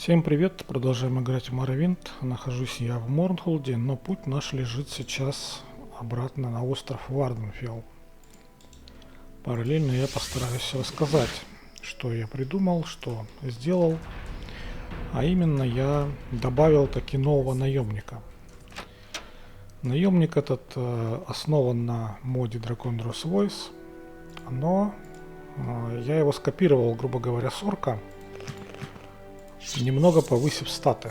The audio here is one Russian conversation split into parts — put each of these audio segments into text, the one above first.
Всем привет, продолжаем играть в Morrowind. Нахожусь я в Морнхолде, но путь наш лежит сейчас обратно на остров Варденфелл. Параллельно я постараюсь рассказать, что я придумал, что сделал. А именно я добавил таки нового наемника. Наемник этот основан на моде Dracondra's Voice, но я его скопировал, грубо говоря, с орка, немного повысив статы.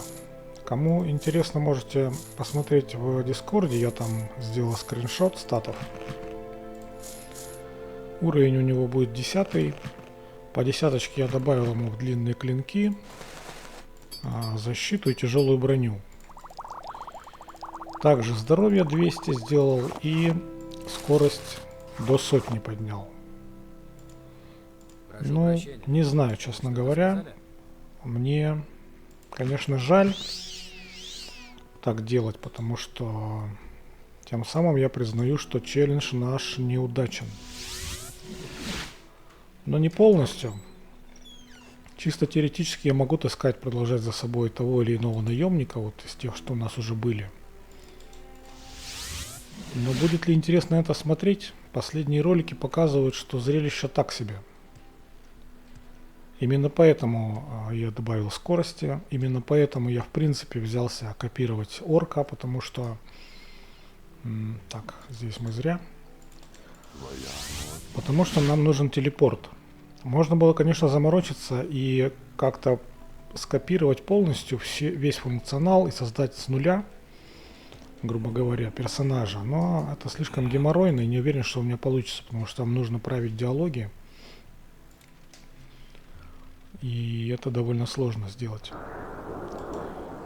Кому интересно, можете посмотреть в Дискорде, я там сделал скриншот статов. Уровень у него будет 10. По десяточке я добавил ему в длинные клинки, защиту и тяжелую броню. Также здоровье 200 сделал и скорость до 100 поднял. Ну, не знаю, честно говоря. Мне, конечно, жаль так делать, потому что тем самым я признаю, что челлендж наш неудачен. Но не полностью. Чисто теоретически я могу таскать, продолжать за собой того или иного наемника, вот из тех, что у нас уже были. Но будет ли интересно это смотреть? Последние ролики показывают, что зрелище так себе. Именно поэтому я добавил скорости, именно поэтому я в принципе взялся копировать орка, потому что... Так, здесь мы зря. Потому что нам нужен телепорт. Можно было, конечно, заморочиться и как-то скопировать полностью весь функционал и создать с нуля, грубо говоря, персонажа. Но это слишком геморройно и не уверен, что у меня получится, потому что там нужно править диалоги. И это довольно сложно сделать.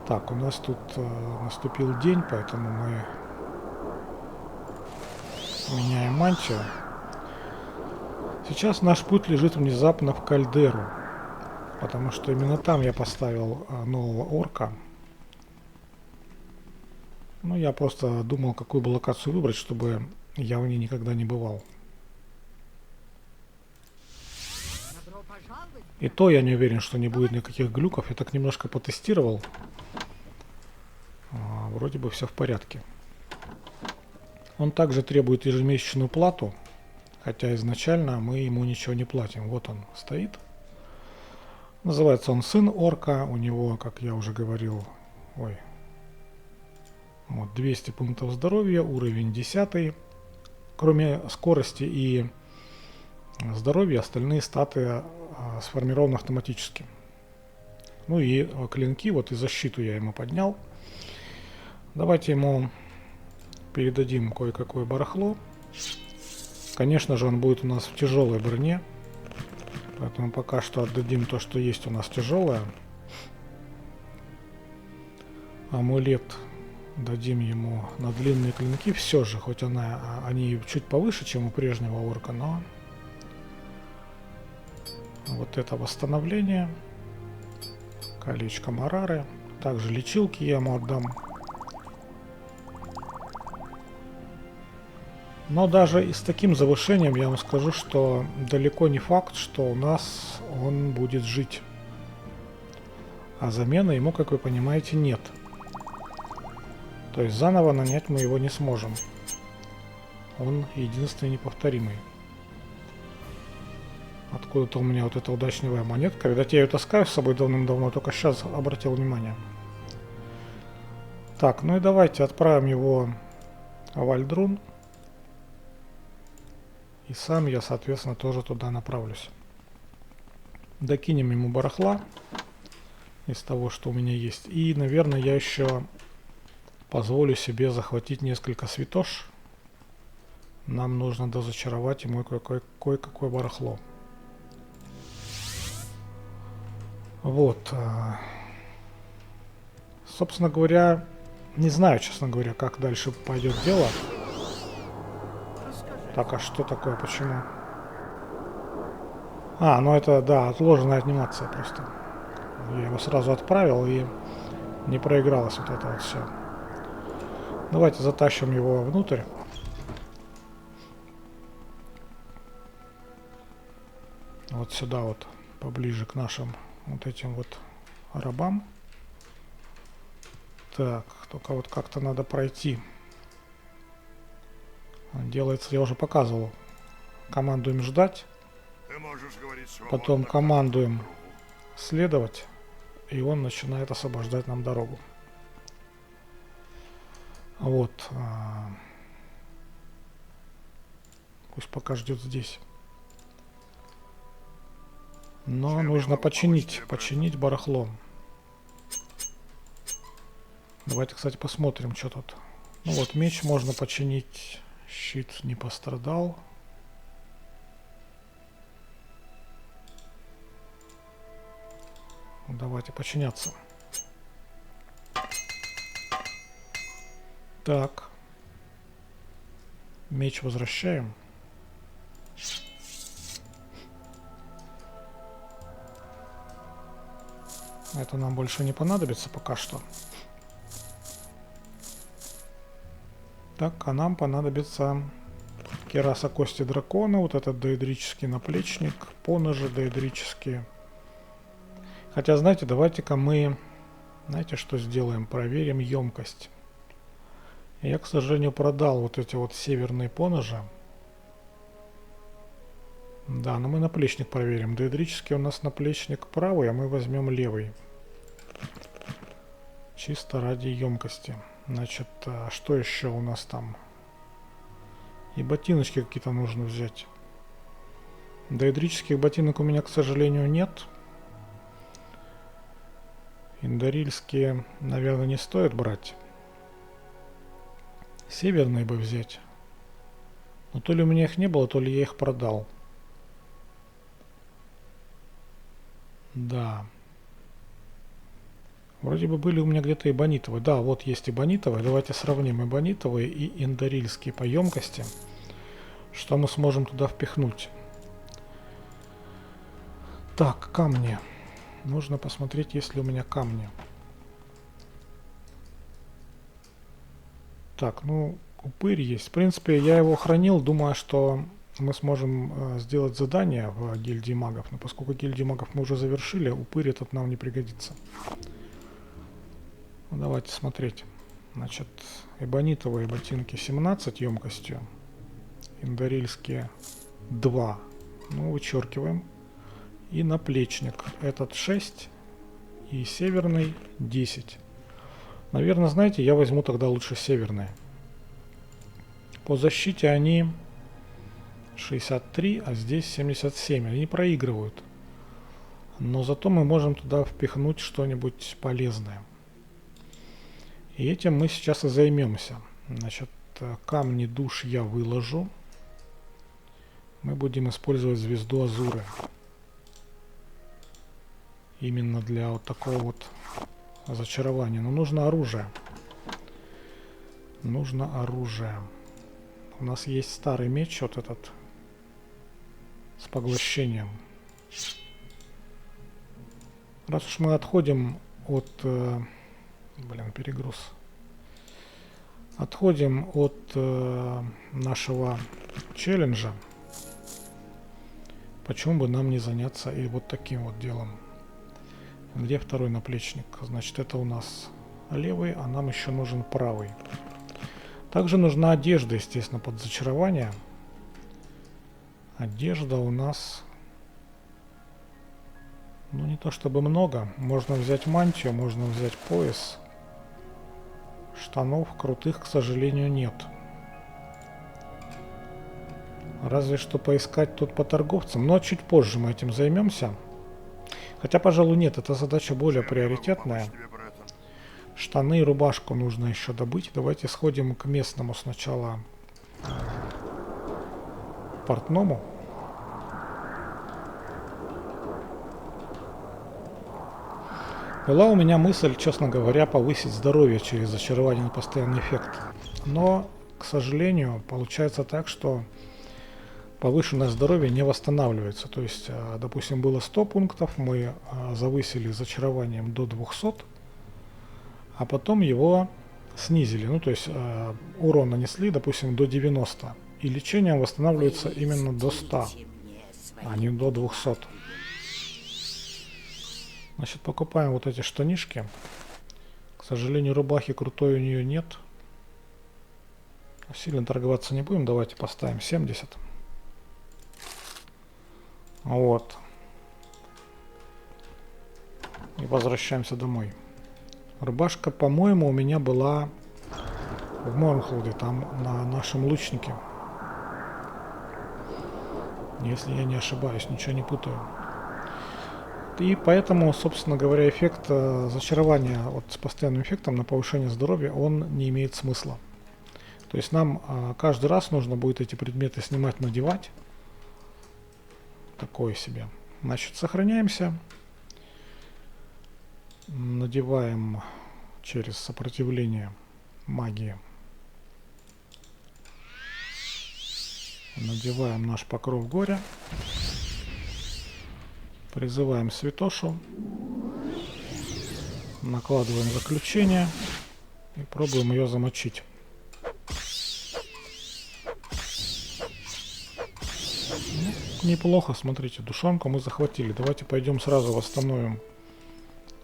Так, у нас тут наступил день, поэтому мы меняем мантию. Сейчас наш путь лежит внезапно в Кальдеру, потому что именно там я поставил нового орка. Ну, я просто думал, какую бы локацию выбрать, чтобы я в ней никогда не бывал. И то я не уверен, что не будет никаких глюков. Я так немножко потестировал. Вроде бы все в порядке. Он также требует ежемесячную плату. Хотя изначально мы ему ничего не платим. Вот он стоит. Называется он сын орка. У него, как я уже говорил, вот 200 пунктов здоровья, уровень 10. Кроме скорости и здоровья, остальные статы сформированы автоматически. Ну и клинки, вот и защиту я ему поднял. Давайте ему передадим кое-какое барахло. Конечно же, он будет у нас в тяжелой броне. Поэтому пока что отдадим то, что есть у нас тяжелое. Амулет дадим ему на длинные клинки. Все же, хоть они чуть повыше, чем у прежнего орка, но... Вот это восстановление. Колечко Марары. Также лечилки я ему отдам. Но даже и с таким завышением я вам скажу, что далеко не факт, что у нас он будет жить. А замены ему, как вы понимаете, нет. То есть заново нанять мы его не сможем. Он единственный неповторимый. Откуда-то у меня вот эта удачливая монетка. Видать, я ее таскаю с собой давным-давно, только сейчас обратил внимание. Так, ну и давайте отправим его в Вальдрун. И сам я, соответственно, тоже туда направлюсь. Докинем ему барахла из того, что у меня есть. И, наверное, я еще позволю себе захватить несколько святош. Нам нужно дозачаровать ему кое-какое барахло. Вот. Собственно говоря, не знаю, честно говоря, как дальше пойдет дело. Так, а что такое? Почему? Ну это, да, отложенная анимация просто. Я его сразу отправил и не проигралось вот это вот все. Давайте затащим его внутрь. Вот сюда вот, поближе к нашим вот этим вот рабам. Так, только вот как-то надо пройти. Делается, я уже показывал. Командуем ждать. Потом командуем следовать. И он начинает освобождать нам дорогу. Вот. Пусть пока ждет здесь. Но нужно починить барахло. Давайте, кстати, посмотрим, что тут. Ну вот, меч можно починить. Щит не пострадал. Давайте починяться. Так. Меч возвращаем. Это нам больше не понадобится пока что. Так, а нам понадобится кераса кости дракона, вот этот доэдрический наплечник, поножи доэдрические. Хотя, знаете, давайте-ка мы, знаете, что сделаем? Проверим емкость. Я, к сожалению, продал вот эти вот северные поножи. Да, но мы наплечник проверим. Доэдрический у нас наплечник правый, а мы возьмем левый. Чисто ради емкости. Значит, что еще у нас там? И ботиночки какие-то нужно взять. Доэдрических ботинок у меня, к сожалению, нет. Индарильские, наверное, не стоит брать. Северные бы взять. Но то ли у меня их не было, то ли я их продал. Да. Вроде бы были у меня где-то эбонитовые. Да, вот есть эбонитовые. Давайте сравним эбонитовые и индарильские по емкости. Что мы сможем туда впихнуть? Так, камни. Нужно посмотреть, есть ли у меня камни. Так, ну, упырь есть. В принципе, я его хранил, думая, что мы сможем сделать задание в гильдии магов. Но поскольку гильдию магов мы уже завершили, упырь этот нам не пригодится. Ну, давайте смотреть. Значит, эбонитовые ботинки 17 емкостью. Индарильские 2. Ну, вычеркиваем. И наплечник. Этот 6. И северный 10. Наверное, знаете, я возьму тогда лучше северные. По защите они 63, а здесь 77. Они проигрывают. Но зато мы можем туда впихнуть что-нибудь полезное. И этим мы сейчас и займемся. Значит, камни душ я выложу. Мы будем использовать звезду Азуры. Именно для вот такого вот зачарования. Но нужно оружие. Нужно оружие. У нас есть старый меч, вот этот, с поглощением. Раз уж мы отходим от... блин, перегруз. Отходим от нашего челленджа. Почему бы нам не заняться и вот таким вот делом? Где второй наплечник? Значит, это у нас левый, а нам еще нужен правый. Также нужна одежда, естественно, под зачарование. Одежда у нас... ну, не то чтобы много. Можно взять мантию, можно взять пояс. Штанов крутых, к сожалению, нет. Разве что поискать тут по торговцам. Но чуть позже мы этим займемся. Хотя, пожалуй, нет, эта задача более приоритетная. Штаны и рубашку нужно еще добыть. Давайте сходим к местному сначала портному. Была у меня мысль, честно говоря, повысить здоровье через зачарование на постоянный эффект. Но, к сожалению, получается так, что повышенное здоровье не восстанавливается. То есть, допустим, было 100 пунктов, мы завысили зачарованием до 200, а потом его снизили. Ну, то есть, урон нанесли, допустим, до 90. И лечение восстанавливается именно до 100, а не до 200. Значит, покупаем вот эти штанишки. К сожалению, рубахи крутой у нее нет. Сильно торговаться не будем. Давайте поставим 70. Вот. И возвращаемся домой. Рубашка, по-моему, у меня была в Морнхолде, там на нашем лучнике. Если я не ошибаюсь, ничего не путаю. И поэтому, собственно говоря, эффект зачарования вот с постоянным эффектом на повышение здоровья, он не имеет смысла. То есть нам каждый раз нужно будет эти предметы снимать, надевать. Такое себе. Значит, сохраняемся. Надеваем через сопротивление магии. Надеваем наш покров горя. Призываем святошу. Накладываем заключение. И пробуем ее замочить. Ну, неплохо, смотрите, душонку мы захватили. Давайте пойдем сразу восстановим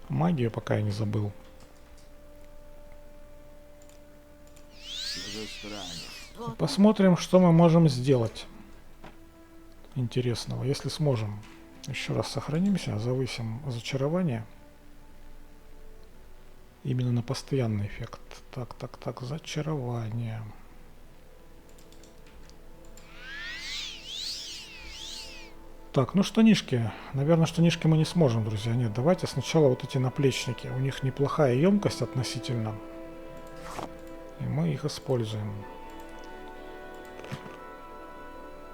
магию, пока я не забыл. И посмотрим, что мы можем сделать интересного, если сможем. Еще раз сохранимся, завысим зачарование. Именно на постоянный эффект. Так, зачарование. Так, ну штанишки. Наверное, штанишки мы не сможем, друзья. Нет, давайте сначала вот эти наплечники. У них неплохая емкость относительно. И мы их используем.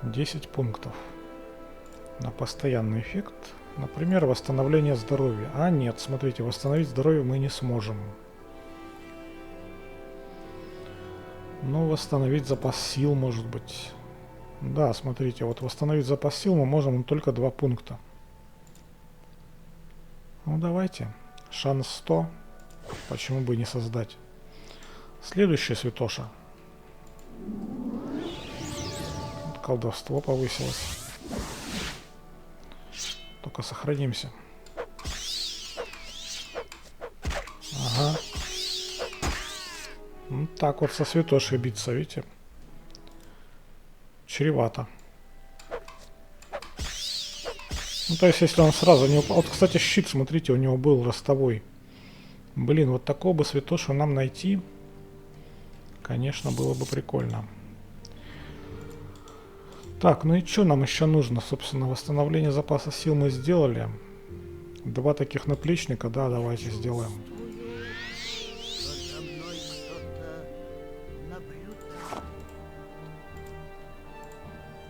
10 пунктов. На постоянный эффект. Например, восстановление здоровья. А нет, смотрите, восстановить здоровье мы не сможем. Ну, восстановить запас сил, может быть. Да, смотрите, вот восстановить запас сил мы можем только 2 пункта. Ну, давайте. Шанс 100. Почему бы не создать? Следующая святоша. Колдовство повысилось. Только сохранимся. Ага. Ну, так вот со святошей биться, видите? Чревато. Ну, то есть, если он сразу не упал... Вот, кстати, щит, смотрите, у него был ростовой. Блин, вот такого бы святошу нам найти, конечно, было бы прикольно. Так, ну и что нам еще нужно? Собственно, восстановление запаса сил мы сделали. 2 таких наплечника, да, давайте сделаем.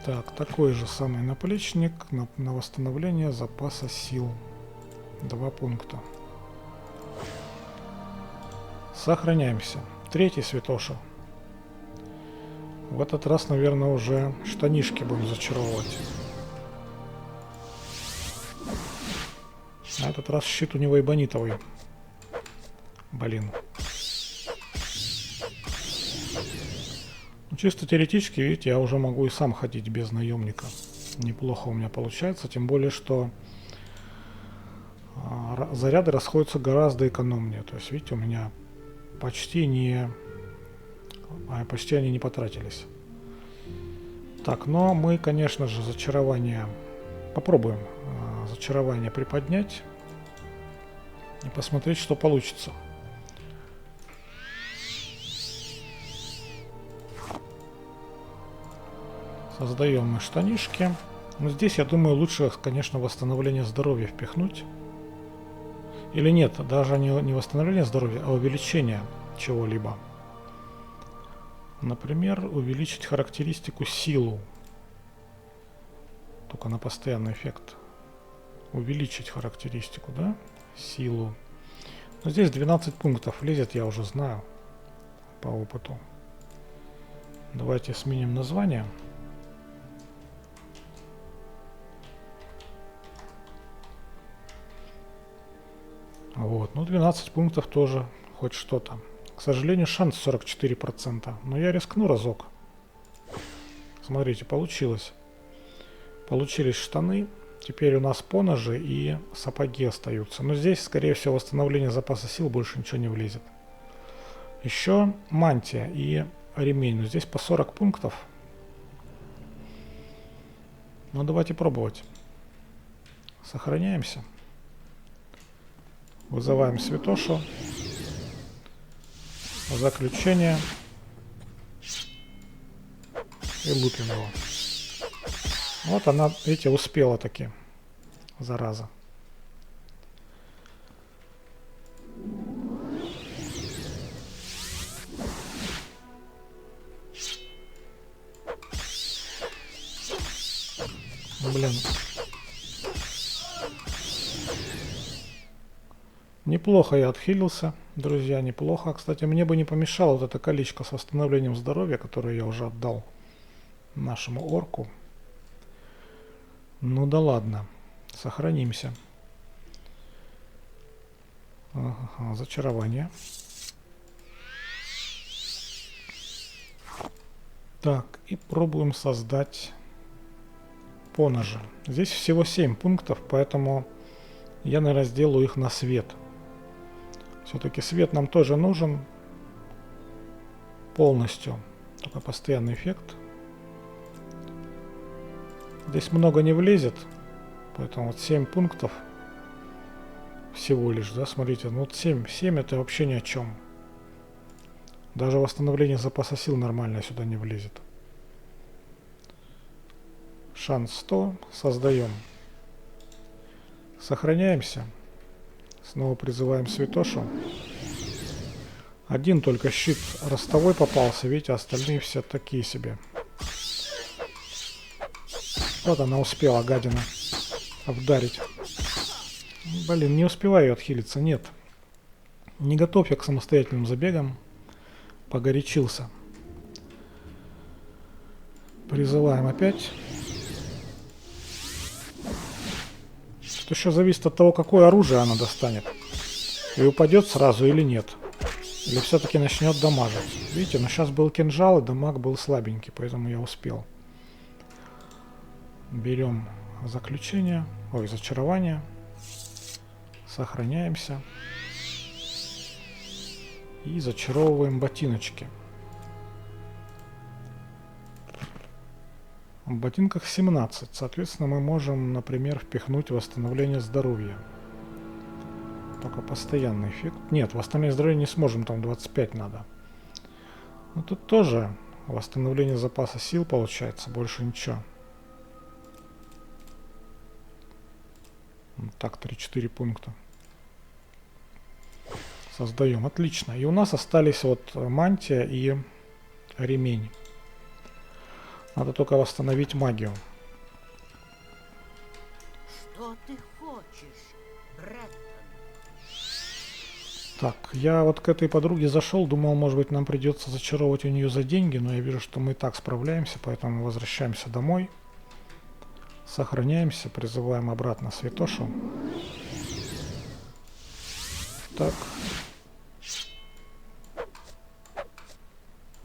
Так, такой же самый наплечник на восстановление запаса сил. 2 пункта. Сохраняемся. 3-й святоша. В этот раз, наверное, уже штанишки будем зачаровывать. На этот раз щит у него эбонитовый. Блин. Ну, чисто теоретически, видите, я уже могу и сам ходить без наемника. Неплохо у меня получается, тем более, что заряды расходятся гораздо экономнее. То есть, видите, у меня почти они не потратились. Так, но мы, конечно же, зачарование... Попробуем зачарование приподнять. И посмотреть, что получится. Создаем мы штанишки. Но здесь, я думаю, лучше, конечно, восстановление здоровья впихнуть. Или нет, даже не восстановление здоровья, а увеличение чего-либо. Например, увеличить характеристику силу. Только на постоянный эффект. Увеличить характеристику, да? Силу. Но здесь 12 пунктов влезет, я уже знаю по опыту. Давайте сменим название. Вот, ну 12 пунктов тоже хоть что-то. К сожалению, шанс 44%. Но я рискну разок. Смотрите, получилось. Получились штаны. Теперь у нас поножи и сапоги остаются. Но здесь, скорее всего, восстановление запаса сил, больше ничего не влезет. Еще мантия и ремень. Но здесь по 40 пунктов. Ну, давайте пробовать. Сохраняемся. Вызываем святошу. Заключение. И лупим его. Вот она, видите, успела таки. Зараза. Блин. Неплохо я отхилился, друзья, неплохо. Кстати, мне бы не помешало вот это колечко с восстановлением здоровья, которое я уже отдал нашему орку. Ну да ладно, сохранимся. Ага, зачарование. Так, и пробуем создать поножи. Здесь всего 7 пунктов, поэтому я, наверное, сделаю их на свет. Все-таки свет нам тоже нужен полностью. Только постоянный эффект. Здесь много не влезет, поэтому вот 7 пунктов всего лишь, да, смотрите, ну вот 7 это вообще ни о чем. Даже восстановление запаса сил нормально сюда не влезет. Шанс 100, создаем. Сохраняемся. Снова призываем святошу. Один только щит ростовой попался, видите, остальные все такие себе. Вот она успела, гадина, обдарить. Блин, не успеваю ее отхилиться, нет. Не готов я к самостоятельным забегам. Погорячился. Призываем опять. Тут еще зависит от того, какое оружие она достанет. И упадет сразу или нет. Или все-таки начнет дамажить. Видите, но сейчас был кинжал, и дамаг был слабенький, поэтому я успел. Берем заключение, ой, зачарование. Сохраняемся. И зачаровываем ботиночки. В ботинках 17. Соответственно, мы можем, например, впихнуть восстановление здоровья. Только постоянный эффект. Нет, восстановление здоровья не сможем, там 25 надо. Но тут тоже восстановление запаса сил получается, больше ничего. Так, 3-4 пункта. Создаем. Отлично. И у нас остались вот мантия и ремень. Надо только восстановить магию. Что ты хочешь, Бреттон? Так, я вот к этой подруге зашел, думал, может быть, нам придется зачаровывать у нее за деньги, но я вижу, что мы и так справляемся, поэтому возвращаемся домой. Сохраняемся, призываем обратно святошу. Так.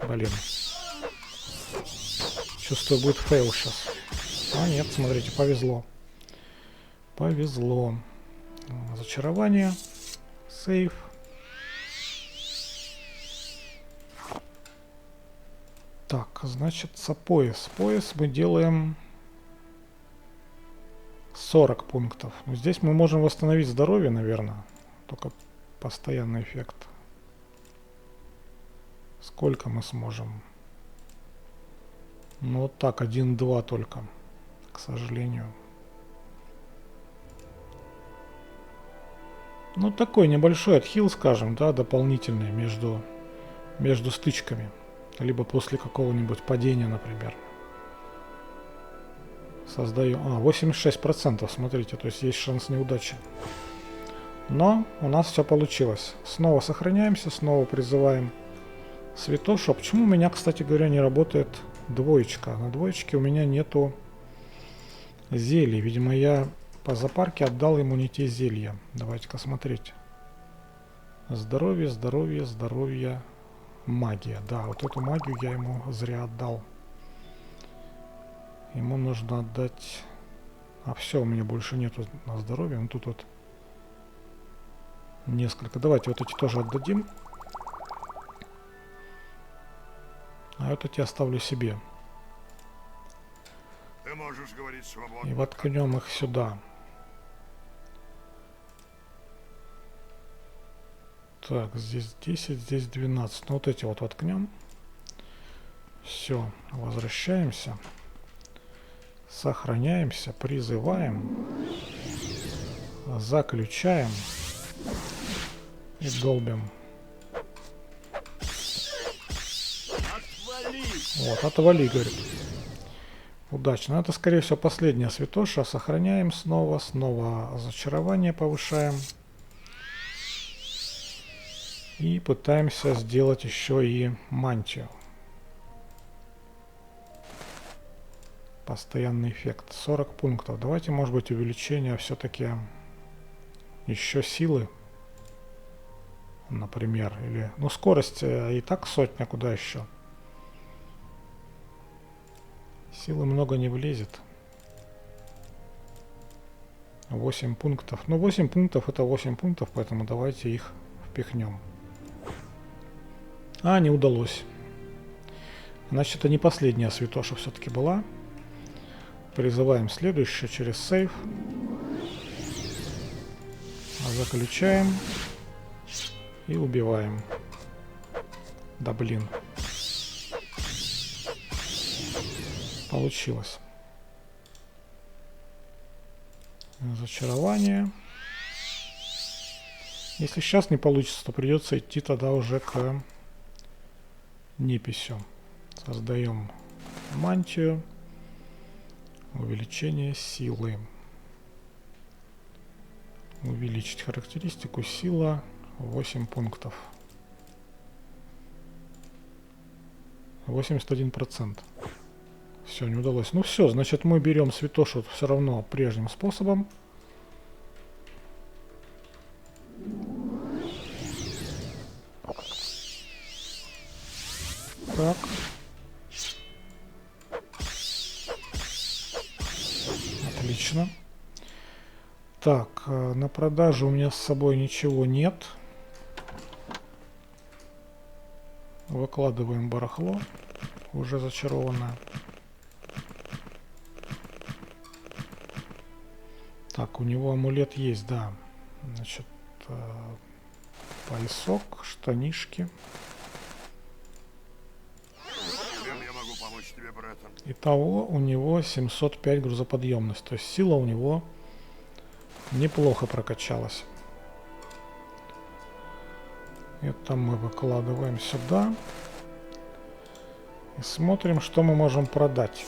Блин. Чувствую, будет фейл сейчас. А нет, смотрите, повезло. Повезло. Зачарование. Сейф. Так, значит, пояс. Пояс мы делаем 40 пунктов. Здесь мы можем восстановить здоровье, наверное. Только постоянный эффект. Сколько мы сможем? Ну вот так, 1-2 только, к сожалению. Ну такой небольшой отхил, скажем, да, дополнительный между стычками. Либо после какого-нибудь падения, например. Создаю... 86%, смотрите, то есть есть шанс неудачи. Но у нас все получилось. Снова сохраняемся, снова призываем святошу. Почему у меня, кстати говоря, не работает двоечка? На двоечке у меня нету зелий. Видимо, я по запарке отдал ему не те зелья. Давайте-ка смотреть. Здоровье, здоровье, здоровье, магия. Да, вот эту магию я ему зря отдал. Ему нужно отдать... А все, у меня больше нету на здоровье. Ну тут вот несколько. Давайте вот эти тоже отдадим. А вот эти оставлю себе. Ты можешь говорить свободно. И воткнем их сюда. Так, здесь 10, здесь 12. Ну вот эти вот воткнем. Все, возвращаемся. Сохраняемся, призываем. Заключаем. И долбим. Отвали! Вот, отвали, говорит. Удачно. Это, скорее всего, последняя святоша. Сохраняем снова. Снова зачарование повышаем. И пытаемся сделать еще и мантию. Постоянный эффект. 40 пунктов. Давайте, может быть, увеличение все-таки еще силы. Например. Или, ну, скорость и так сотня, куда еще? Силы много не влезет. 8 пунктов. Ну, 8 пунктов это 8 пунктов, поэтому давайте их впихнем. А, не удалось. Значит, это не последняя святоша все-таки была. Призываем следующую через сейф. Заключаем. И убиваем. Да блин. Получилось. Зачарование. Если сейчас не получится, то придется идти тогда уже к неписью. Создаем мантию. Увеличение силы. Увеличить характеристику. Сила 8 пунктов. 81%. Все, не удалось. Ну все, значит мы берем святошу все равно прежним способом. Так. Отлично. Так, на продажу у меня с собой ничего нет. Выкладываем барахло, уже зачарованное. Так, у него амулет есть, да. Значит, поясок, штанишки. Чем я могу помочь тебе, Бреттон? Итого у него 705 грузоподъемность. То есть сила у него неплохо прокачалась. Это мы выкладываем сюда. И смотрим, что мы можем продать.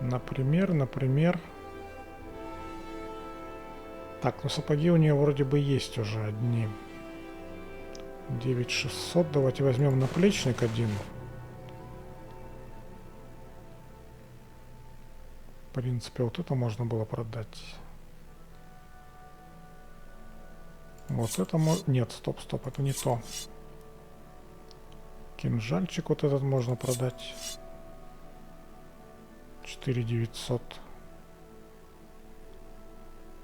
Например... Так, ну сапоги у нее вроде бы есть уже одни. 9600. Давайте возьмем наплечник один. В принципе, вот это можно было продать. Вот это нет, стоп, это не то. Кинжальчик вот этот можно продать. 4900.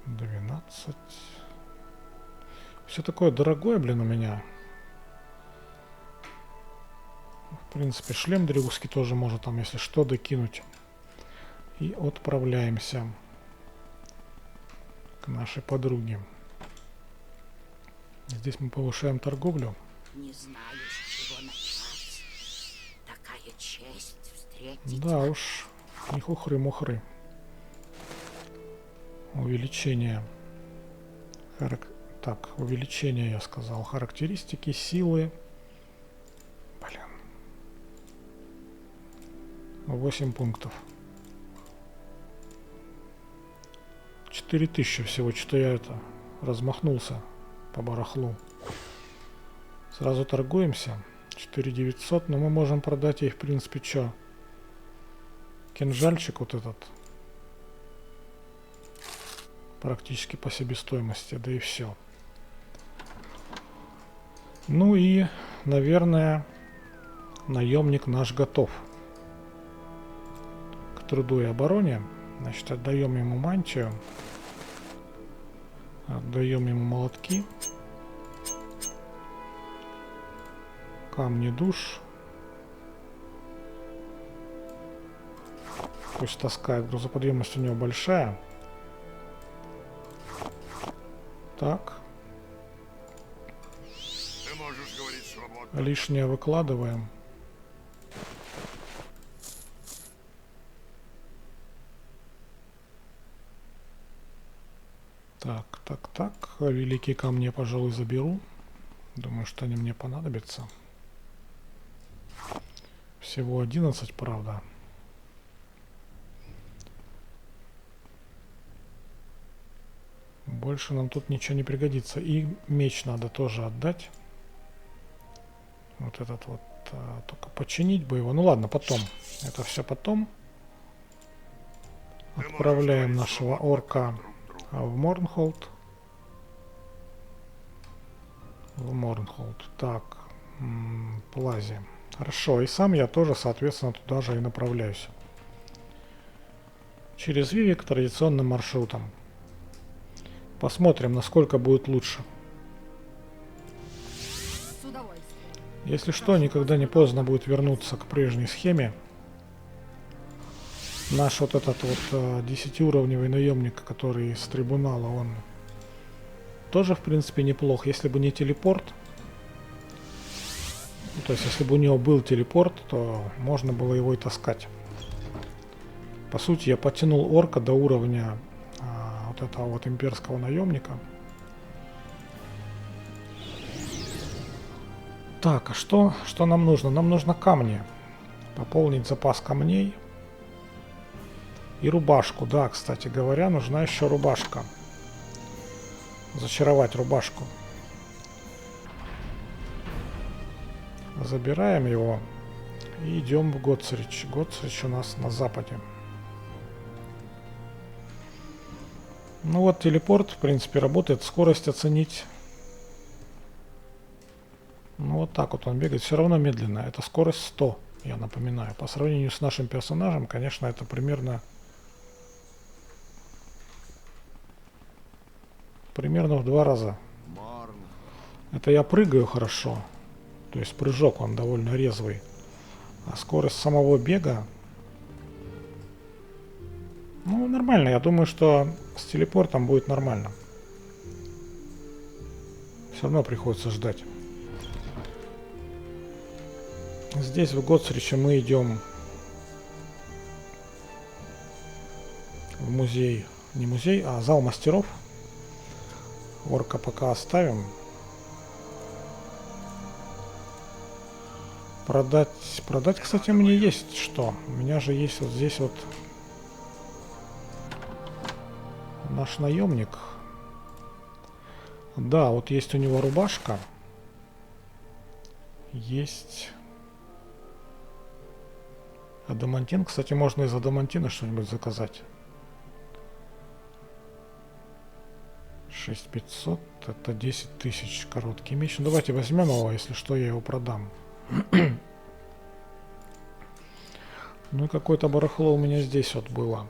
12. Все такое дорогое, блин, у меня. В принципе, шлем дрюгский тоже можно там, если что, докинуть. И отправляемся к нашей подруге. Здесь мы повышаем торговлю. Не знаю, с чего начать. Такая честь встретить. Да уж, не хухры-мухры. Увеличение. Так, увеличение, я сказал. Характеристики, силы. Блин. 8 пунктов. 4000 всего. Что-то я это размахнулся по барахлу. Сразу торгуемся. 4900, но мы можем продать ей, в принципе, что? Кинжальчик вот этот. Практически по себестоимости, да и все. Ну и, наверное, наемник наш готов. труду и обороне. Значит, отдаем ему мантию. Отдаем ему молотки. Камни душ. Пусть таскает. Грузоподъемность у него большая. Так. Ты можешь говорить свободно. Лишнее выкладываем. Так. Великие камни я, пожалуй, заберу. Думаю, что они мне понадобятся. Всего 11, правда. Больше нам тут ничего не пригодится. И меч надо тоже отдать. Вот этот вот. Только починить бы его. Ну ладно, потом. Это все потом. Отправляем нашего орка в Морнхолд. Так. Плази. Хорошо. И сам я тоже, соответственно, туда же и направляюсь. Через Вивик традиционным маршрутом. Посмотрим, насколько будет лучше. С удовольствием. Если что, никогда не поздно будет вернуться к прежней схеме. Наш вот этот вот 10-уровневый наемник, который из трибунала, он тоже, в принципе, неплох. Если бы не телепорт, то есть если бы у него был телепорт, то можно было его и таскать. По сути, я потянул орка до уровня вот этого вот имперского наемника. Так, а что нам нужно? Нам нужно камни. Пополнить запас камней. И рубашку. Да, кстати говоря, нужна еще рубашка. Зачаровать рубашку. Забираем его. И идем в Готсрич. Готсрич у нас на западе. Ну вот телепорт, в принципе, работает. Скорость оценить. Ну вот так вот он бегает. Все равно медленно. Это скорость 100, я напоминаю. По сравнению с нашим персонажем, конечно, это примерно в 2 раза. Это я прыгаю хорошо. То есть прыжок он довольно резвый. А скорость самого бега... Ну, нормально. Я думаю, что с телепортом будет нормально. Все равно приходится ждать. Здесь в Готсриче мы идем в музей. Не музей, а зал мастеров. Орка пока оставим. Продать, кстати, мне есть что. У меня же есть вот здесь вот наш наемник. Да, вот есть у него рубашка. Есть адамантин. Кстати, можно из адамантина что-нибудь заказать. 6500, это 10 тысяч короткий меч. Ну, давайте возьмем его, если что, я его продам. Ну и какое-то барахло у меня здесь вот было.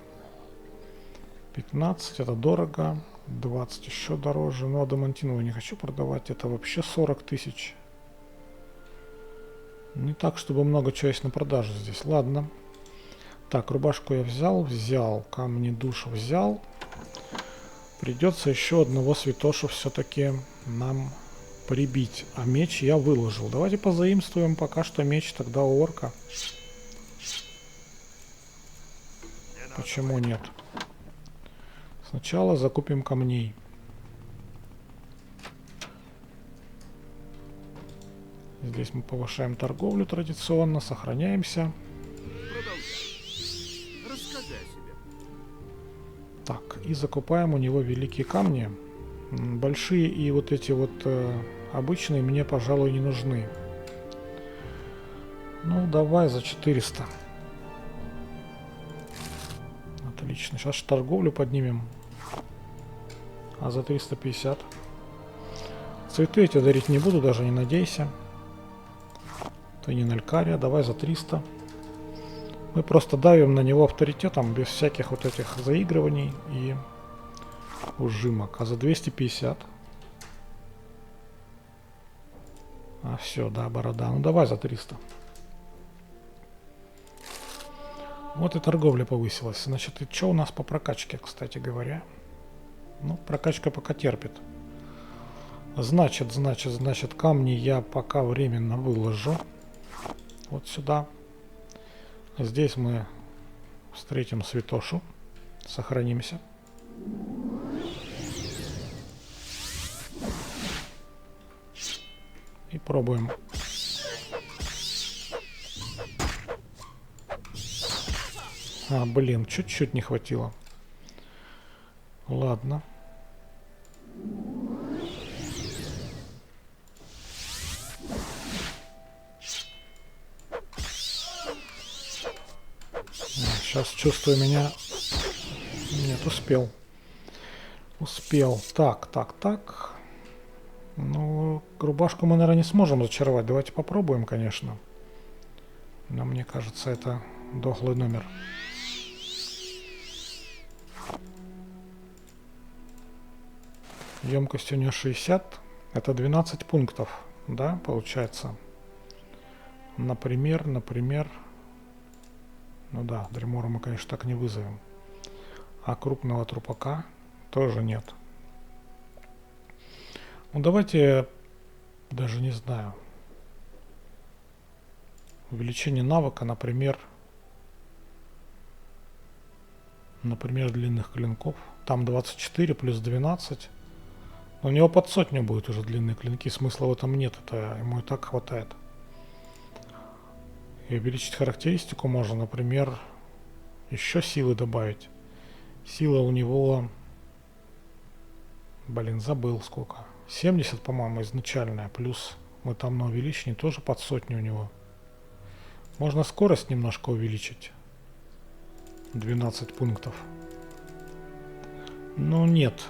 15, это дорого. 20 еще дороже. Но адамантиновую не хочу продавать. Это вообще 40 тысяч. Не так, чтобы много чего есть на продажу здесь. Ладно. Так, рубашку я взял. Камни душ взял. Придется еще одного святошу все-таки нам прибить. А меч я выложил. Давайте позаимствуем пока что меч тогда у орка. Почему нет? Сначала закупим камней. Здесь мы повышаем торговлю традиционно, сохраняемся. Расскажи о себе. Так, и закупаем у него великие камни. Большие и вот эти вот обычные мне, пожалуй, не нужны. Ну, давай за 400. Отлично. Сейчас торговлю поднимем. А за 350. Цветы эти дарить не буду, даже не надейся. Ты не Налькария. Давай за 300. Мы просто давим на него авторитетом, без всяких вот этих заигрываний и ужимок. А за 250... А все, да, борода. Ну давай за 300. Вот и торговля повысилась. Значит, и что у нас по прокачке, кстати говоря? Ну, прокачка пока терпит. Значит, камни я пока временно выложу. Вот сюда. Здесь мы встретим святошу. Сохранимся. И пробуем. А, блин, чуть-чуть не хватило. Ладно. Сейчас чувствую меня... Нет, успел. Успел. Так. Ну, рубашку мы, наверное, не сможем зачаровать. Давайте попробуем, конечно. Но мне кажется, это дохлый номер. Емкость у нее 60. Это 12 пунктов, да, получается. Например... Ну да, Дремора мы, конечно, так не вызовем. А крупного трупака тоже нет. Ну давайте, даже не знаю. Увеличение навыка, например, длинных клинков. Там 24 плюс 12. Но у него под сотню будет уже длинные клинки. Смысла в этом нет. Это ему и так хватает. И увеличить характеристику можно, например, еще силы добавить. Сила у него... Блин, забыл сколько. 70, по-моему, изначальная. Плюс мы там на увеличении тоже под сотню у него. Можно скорость немножко увеличить. 12 пунктов. Ну нет.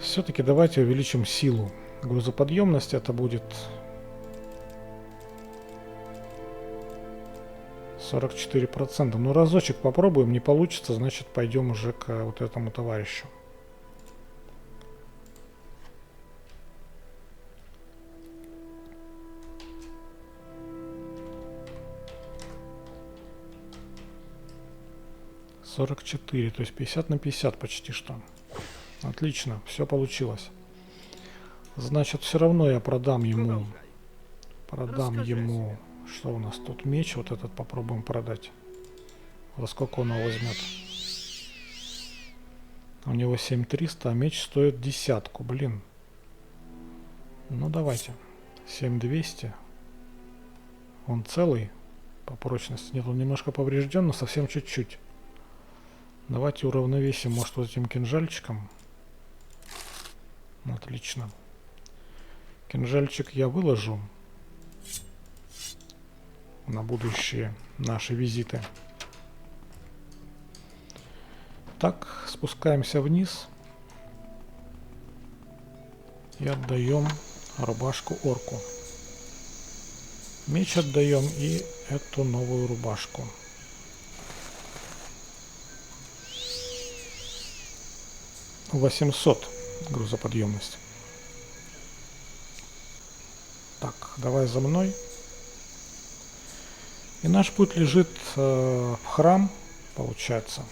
Все-таки давайте увеличим силу. Грузоподъемность это будет 44%. Ну разочек попробуем, не получится, значит пойдем уже к вот этому товарищу. То есть 50 на 50 почти что. Отлично, все получилось. Значит, все равно я продам ему... Что у нас тут? Меч вот этот попробуем продать. За сколько он его возьмет? У него 7300, а меч стоит десятку, блин. Ну давайте. 7200. Он целый по прочности. Нет, он немножко поврежден, но совсем чуть-чуть. Давайте уравновесим, может, вот этим кинжальчиком. Отлично. Кинжальчик я выложу на будущие наши визиты. Так, спускаемся вниз и отдаем рубашку орку. Меч отдаем и эту новую рубашку. — 800 грузоподъемность. Так, давай за мной. И наш путь лежит в храм, получается.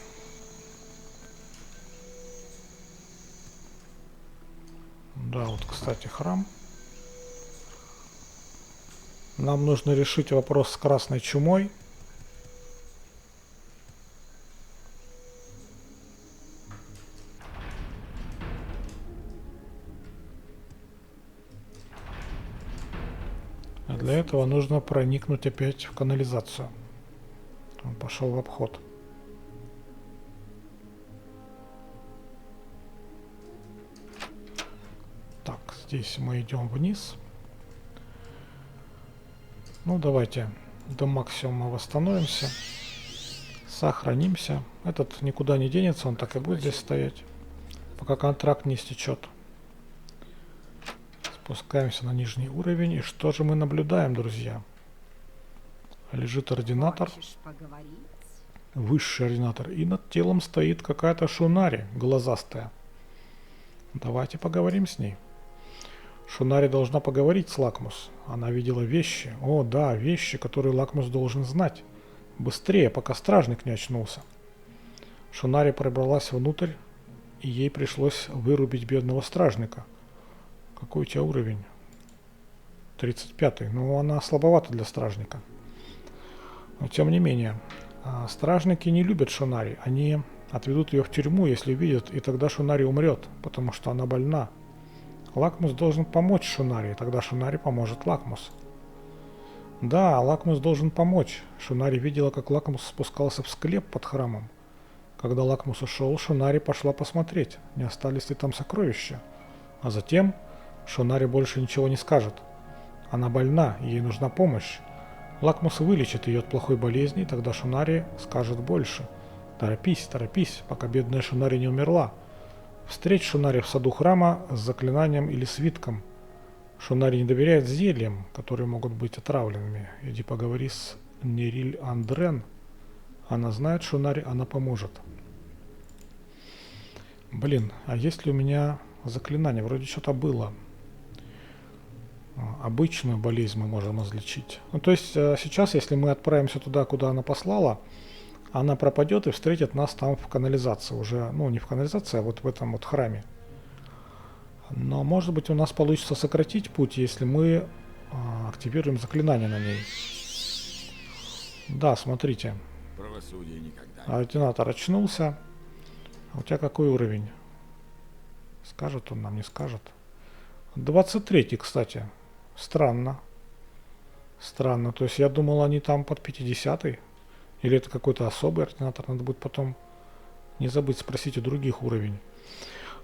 Да, вот, кстати, храм. Нам нужно решить вопрос с красной чумой. А для этого нужно проникнуть опять в канализацию. Он пошел в обход. Так, здесь мы идем вниз. Ну, давайте до максимума восстановимся. Сохранимся. Этот никуда не денется, он так и будет здесь стоять, пока контракт не истечет. Спускаемся на нижний уровень. И что же мы наблюдаем, друзья? Лежит ординатор, Хочешь поговорить? высший ординатор, и над телом стоит какая-то Шунари, глазастая. Давайте поговорим с ней. Шунари должна поговорить с Лакмус. Она видела вещи. О, да, вещи, которые Лакмус должен знать. Быстрее, пока стражник не очнулся. Шунари пробралась внутрь, и ей пришлось вырубить бедного стражника. Какой у тебя уровень? 35-й. Ну, она слабовата для стражника. Но тем не менее, стражники не любят Шунари. Они отведут ее в тюрьму, если видят, и тогда Шунари умрет, потому что она больна. Лакмус должен помочь Шунари, и тогда Шунари поможет Лакмус. Да, Лакмус должен помочь. Шунари видела, как Лакмус спускался в склеп под храмом. Когда Лакмус ушел, Шунари пошла посмотреть, не остались ли там сокровища. А затем Шунари больше ничего не скажет. Она больна, ей нужна помощь. Лакмус вылечит ее от плохой болезни, тогда Шунари скажет больше. Торопись, торопись, пока бедная Шунари не умерла. Встреть Шунари в саду храма с заклинанием или свитком. Шунари не доверяет зельям, которые могут быть отравленными. Иди поговори с Нериль Андрен. Она знает Шунари, она поможет. Блин, а есть ли у меня заклинание? Вроде что-то было. Обычную болезнь мы можем излечить. Ну, то есть сейчас, если мы отправимся туда, куда она послала, она пропадет и встретит нас там в канализации. Уже, ну, не в канализации, а вот в этом вот храме. Но, может быть, у нас получится сократить путь, если мы активируем заклинание на ней. Да, смотрите. Правосудие никогда. Ординатор очнулся. А у тебя какой уровень? Скажет он нам, не скажет. 23-й, кстати. Странно. Странно. То есть я думал, они там под 50-й. Или это какой-то особый ординатор. Надо будет потом не забыть спросить у других уровень.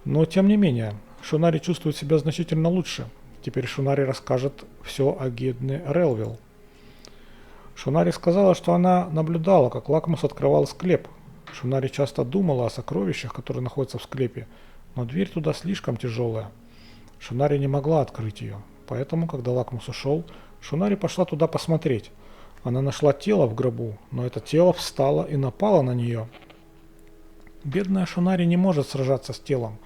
Но тем не менее, Шунари чувствует себя значительно лучше. Теперь Шунари расскажет все о Гедне Релвилл. Шунари сказала, что она наблюдала, как Лакмус открывал склеп. Шунари часто думала о сокровищах, которые находятся в склепе, но дверь туда слишком тяжелая. Шунари не могла открыть ее. Поэтому, когда Лакмус ушел, Шунари пошла туда посмотреть. Она нашла тело в гробу, но это тело встало и напало на нее. Бедная Шунари не может сражаться с телом.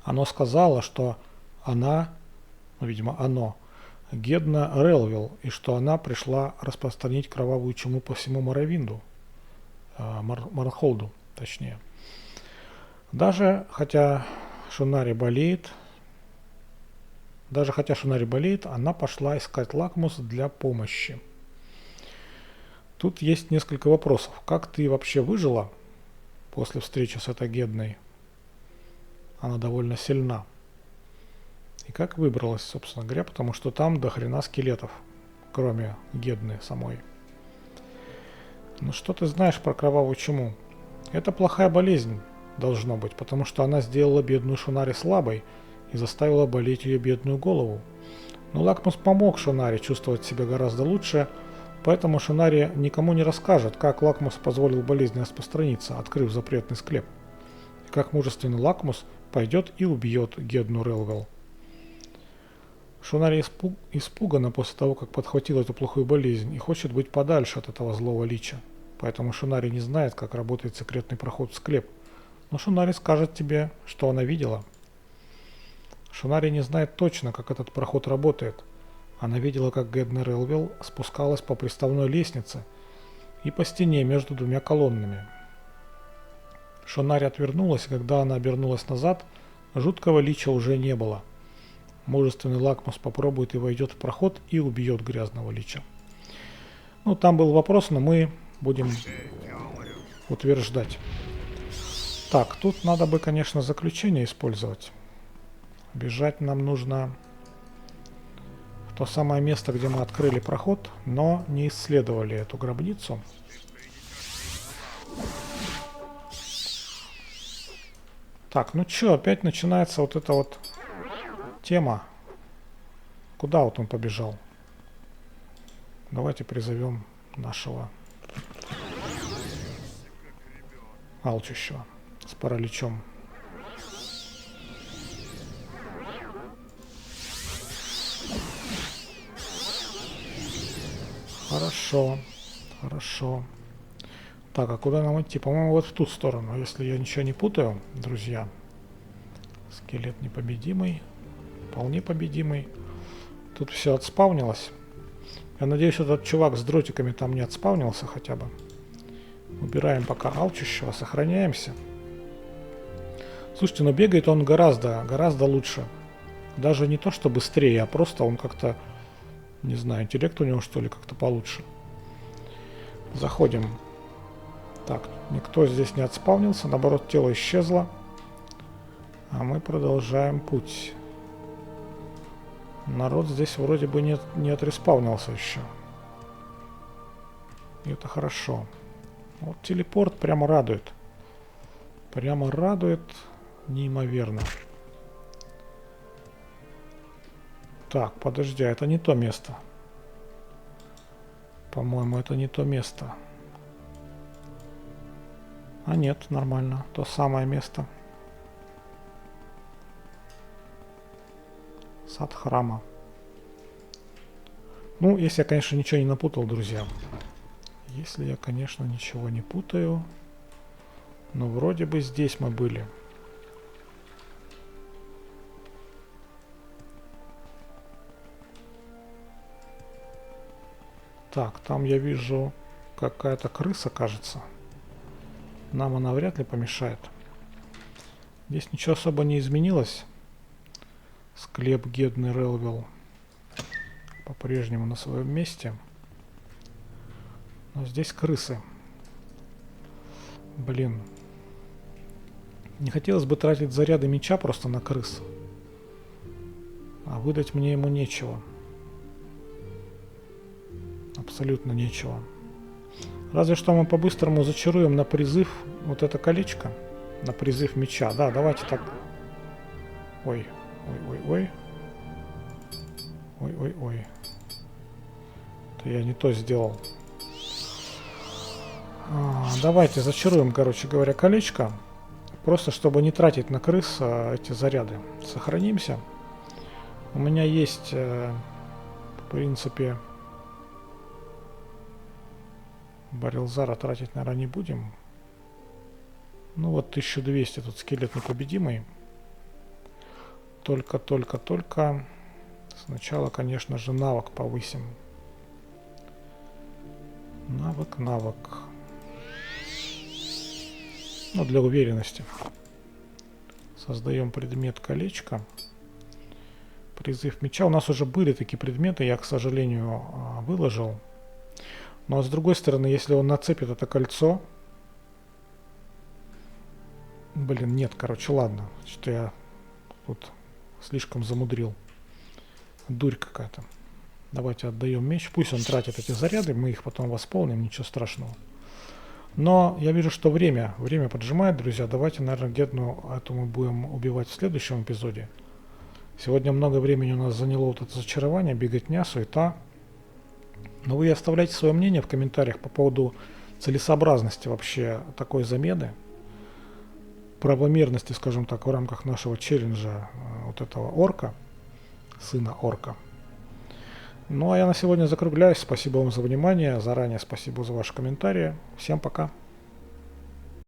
Оно сказало, что она, ну, видимо, оно, Гедна Релвилл, и что она пришла распространить кровавую чуму по всему Моровинду, Марнхолду, точнее. Даже хотя Шунари болеет, она пошла искать Лакмус для помощи. Тут есть несколько вопросов. Как ты вообще выжила после встречи с этой Гедной? Она довольно сильна. И как выбралась, собственно говоря, потому что там до хрена скелетов, кроме Гедны самой. Ну что ты знаешь про кровавую чуму? Это плохая болезнь, должно быть, потому что она сделала бедную Шунари слабой и заставила болеть ее бедную голову. Но Лакмус помог Шунари чувствовать себя гораздо лучше, поэтому Шунари никому не расскажет, как Лакмус позволил болезни распространиться, открыв запретный склеп. И как мужественный Лакмус пойдет и убьет Гедну Релвилл. Шунари испугана после того, как подхватила эту плохую болезнь и хочет быть подальше от этого злого лича. Поэтому Шунари не знает, как работает секретный проход в склеп. Но Шунари скажет тебе, что она видела. Шунари не знает точно, как этот проход работает. Она видела, как Гедна Релвилл спускалась по приставной лестнице и по стене между двумя колоннами. Шунари отвернулась, и когда она обернулась назад, жуткого лича уже не было. Мужественный Лакмус попробует и войдет в проход и убьет грязного лича. Ну, там был вопрос, но мы будем утверждать. Так, тут надо бы, конечно, заключение использовать. Бежать нам нужно в то самое место, где мы открыли проход, но не исследовали эту гробницу. Так, ну чё, опять начинается вот эта вот тема. Куда вот он побежал? Давайте призовем нашего алчущего с параличом. Хорошо. Хорошо. Так, а куда нам идти? По-моему, вот в ту сторону, если я ничего не путаю, друзья. Скелет непобедимый. Вполне победимый. Тут все отспавнилось. Я надеюсь, этот чувак с дротиками там не отспавнился хотя бы. Убираем пока алчущего, сохраняемся. Слушайте, но бегает он гораздо лучше. Даже не то, что быстрее, а просто он как-то, не знаю, интеллект у него что ли как-то получше. Заходим. Так, никто здесь не отспавнился, наоборот, тело исчезло. А мы продолжаем путь. Народ здесь вроде бы не отреспавнился еще. И это хорошо. Вот телепорт прямо радует. Прямо радует неимоверно. Так, подожди, это не то место. По-моему, это не то место. А нет, нормально. То самое место. Сад храма. Ну, если я, конечно, ничего не напутал, друзья. Если я, конечно, ничего не путаю. Но вроде бы здесь мы были. Так, там я вижу какая-то крыса, кажется. Нам она вряд ли помешает. Здесь ничего особо не изменилось. Склеп Гедный Релвилл по-прежнему на своем месте. Но здесь крысы. Блин. Не хотелось бы тратить заряды меча просто на крыс. А выдать мне ему нечего. Абсолютно нечего. Разве что мы по-быстрому зачаруем на призыв вот это колечко. На призыв меча. Да, давайте так. Ой. Ой-ой-ой. Ой-ой-ой. Это я не то сделал. Давайте зачаруем, короче говоря, колечко. Просто чтобы не тратить на крыс эти заряды. Сохранимся. У меня есть, в принципе... Барилзара тратить, наверное, не будем. Ну вот 1200, тут скелет непобедимый. Только. Сначала, конечно же, навык повысим. Навык. Ну, для уверенности. Создаем предмет колечко. Призыв меча. У нас уже были такие предметы, я, к сожалению, выложил. Но с другой стороны, если он нацепит это кольцо... Блин, нет, короче, ладно. Что я тут слишком замудрил. Дурь какая-то. Давайте отдаем меч. Пусть он тратит эти заряды, мы их потом восполним, ничего страшного. Но я вижу, что время поджимает, друзья. Давайте, наверное, Гедну эту мы будем убивать в следующем эпизоде. Сегодня много времени у нас заняло вот это зачарование, беготня, суета. Но вы оставляйте свое мнение в комментариях по поводу целесообразности вообще такой замены, правомерности, скажем так, в рамках нашего челленджа вот этого орка, сына орка. Ну а я на сегодня закругляюсь. Спасибо вам за внимание. Заранее спасибо за ваши комментарии. Всем пока.